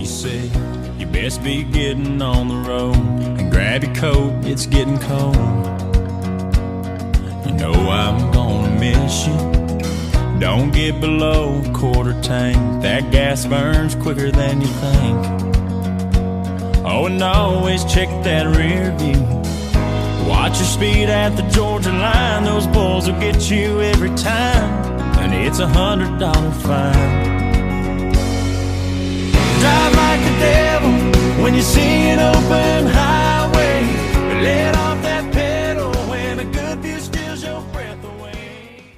She said, you best be getting on the road and grab your coat, it's getting cold. You know I'm gonna miss you. Don't get below a quarter tank. That gas burns quicker than you think. Oh, and always check that rear view. Watch your speed at the Georgia line. Those bulls will get you every time, and it's $100 fine. Drive like the devil when you see an open highway. Let off that pedal when a good view steals your breath away.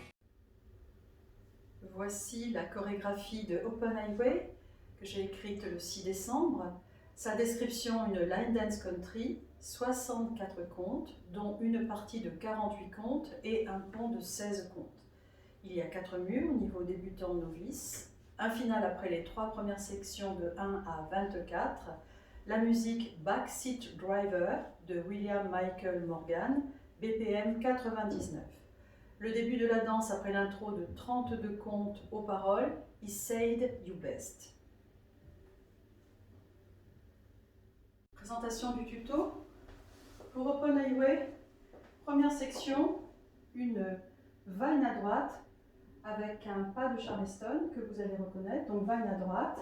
Voici la chorégraphie de Open Highway que j'ai écrite le 6 décembre. Sa description, une line dance country, 64 comptes, dont une partie de 48 comptes et un pont de 16 comptes. Il y a 4 murs, niveau débutant novice, un final après les 3 premières sections de 1 à 24, la musique Backseat Driver de William Michael Morgan, BPM 99. Le début de la danse après l'intro de 32 comptes aux paroles, He said you best. Présentation du tuto. Pour Open Highway, première section, une vine à droite avec un pas de Charleston que vous allez reconnaître. Donc vine à droite,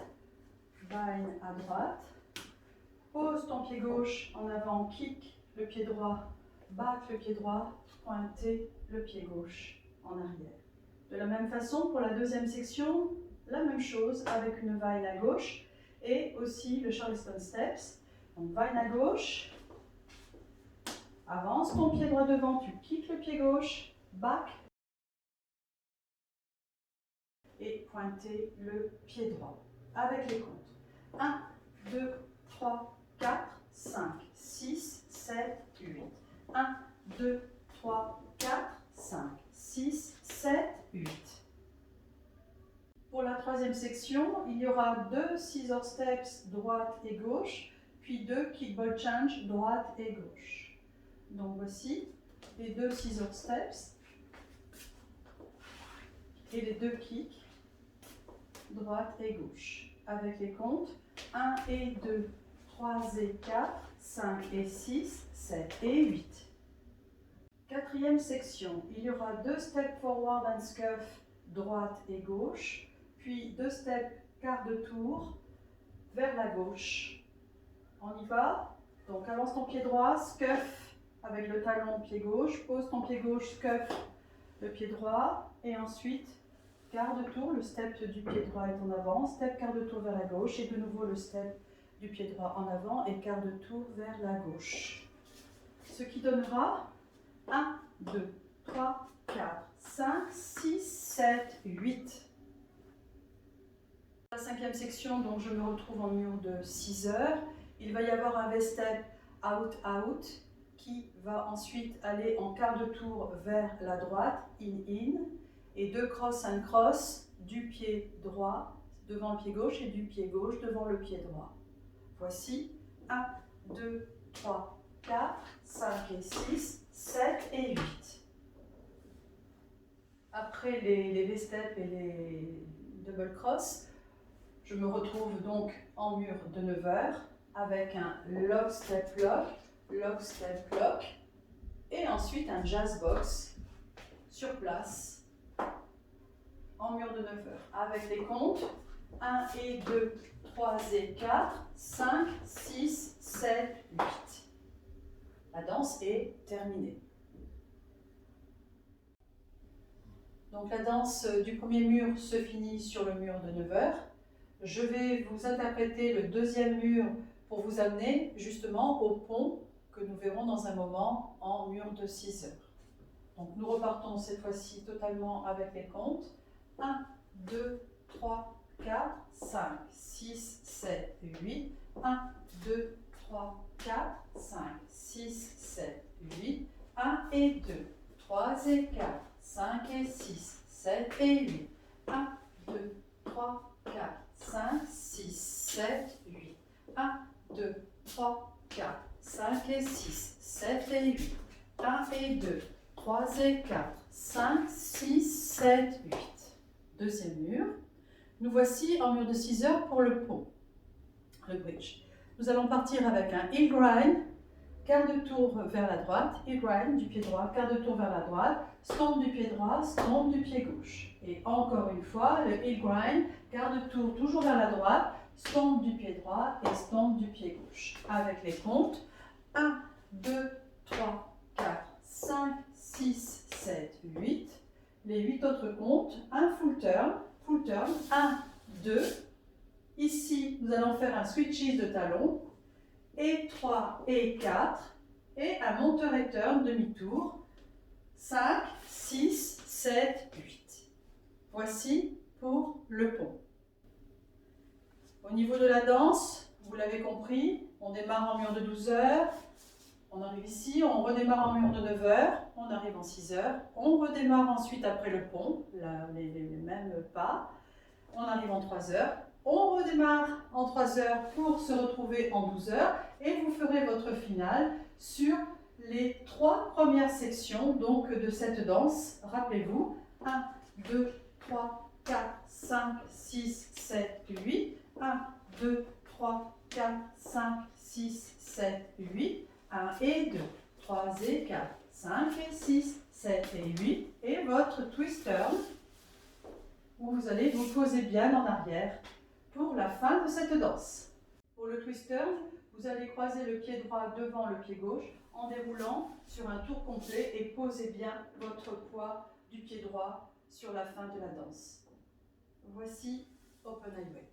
pose ton pied gauche en avant, kick le pied droit, back le pied droit, pointer le pied gauche en arrière. De la même façon, pour la deuxième section, la même chose avec une vine à gauche et aussi le Charleston Steps. Donc vine à gauche, avance ton pied droit devant, tu kicks le pied gauche, back et pointer le pied droit avec les comptes. 1, 2, 3, 4, 5, 6, 7, 8. 1, 2, 3, 4, 5, 6, 7, 8. Pour la troisième section, il y aura 2 scissor steps droite et gauche, puis 2 kick ball change droite et gauche. Donc voici les 2 scissor steps et les 2 kicks droite et gauche avec les comptes 1 et 2, 3 et 4, 5 et 6, 7 et 8. Quatrième section, il y aura 2 steps forward and scuff droite et gauche, puis 2 steps quart de tour vers la gauche. On y va. Donc avance ton pied droit, scuff avec le talon pied gauche, pose ton pied gauche, scuff le pied droit et ensuite quart de tour, le step du pied droit est en avant, step quart de tour vers la gauche et de nouveau le step du pied droit en avant et quart de tour vers la gauche. Ce qui donnera 1, 2, 3, 4, 5, 6, 7, 8. La cinquième section, donc je me retrouve en mur de 6 heures. Il va y avoir un V-step out-out qui va ensuite aller en quart de tour vers la droite, in-in, et 2 cross and cross du pied droit devant le pied gauche et du pied gauche devant le pied droit. Voici 1, 2, 3, 4, 5 et 6, 7 et 8. Après les V-steps et les double cross, je me retrouve donc en mur de 9 heures avec un lock, step, lock et ensuite un jazz box sur place en mur de 9 heures avec les comptes 1 et 2, 3 et 4, 5, 6, 7, 8. La danse est terminée. Donc la danse du premier mur se finit sur le mur de 9 heures. Je vais vous interpréter le deuxième mur pour vous amener justement au pont que nous verrons dans un moment en mur de 6 heures. Donc nous repartons cette fois-ci totalement avec les comptes. 1, 2, 3, 4, 5, 6, 7, 8. 1, 2, 3, 4, 5, 6, 7, 8. 1 et 2, 3 et 4, 5 et 6, 7 et 8. 1, 2, 3, 4, 5, 6, 7, 8. 1, 2, 3, 4, 5 et 6, 7 et 8. 1 et 2, 3 et 4, 5, 6, 7, 8. Deuxième mur. Nous voici en mur de 6 heures pour le pont. le bridge. Nous allons partir avec un heel grind, quart de tour vers la droite, heel grind du pied droit, quart de tour vers la droite, stomp du pied droit, stomp du pied gauche. Et encore une fois, le heel grind, quart de tour toujours vers la droite, stomp du pied droit et stomp du pied gauche. Avec les comptes, 1, 2, 3, 4, 5, 6, 7, 8. Les 8 autres comptes, un full turn, 1, 2. Ici, nous allons faire un switches de talon, et 3 et 4, et un monteur et turn demi-tour, 5, 6, 7, 8. Voici pour le pont. Au niveau de la danse, vous l'avez compris, on démarre en mur de 12 heures, on arrive ici, on redémarre en mur de 9 heures, on arrive en 6 heures, on redémarre ensuite après le pont, les mêmes pas, on arrive en 3 heures, on redémarre en 3 heures pour se retrouver en 12 heures et vous ferez votre finale sur les 3 premières sections donc, de cette danse. Rappelez-vous, 1, 2, 3, 4, 5, 6, 7, 8, 1, 2, 3, 4, 5, 6, 7, 8, 1 et 2, 3 et 4, 5 et 6, 7 et 8 et votre twist turn où vous allez vous poser bien en arrière pour la fin de cette danse. Pour le twist turn, vous allez croiser le pied droit devant le pied gauche en déroulant sur un tour complet et posez bien votre poids du pied droit sur la fin de la danse. Voici Open Highway.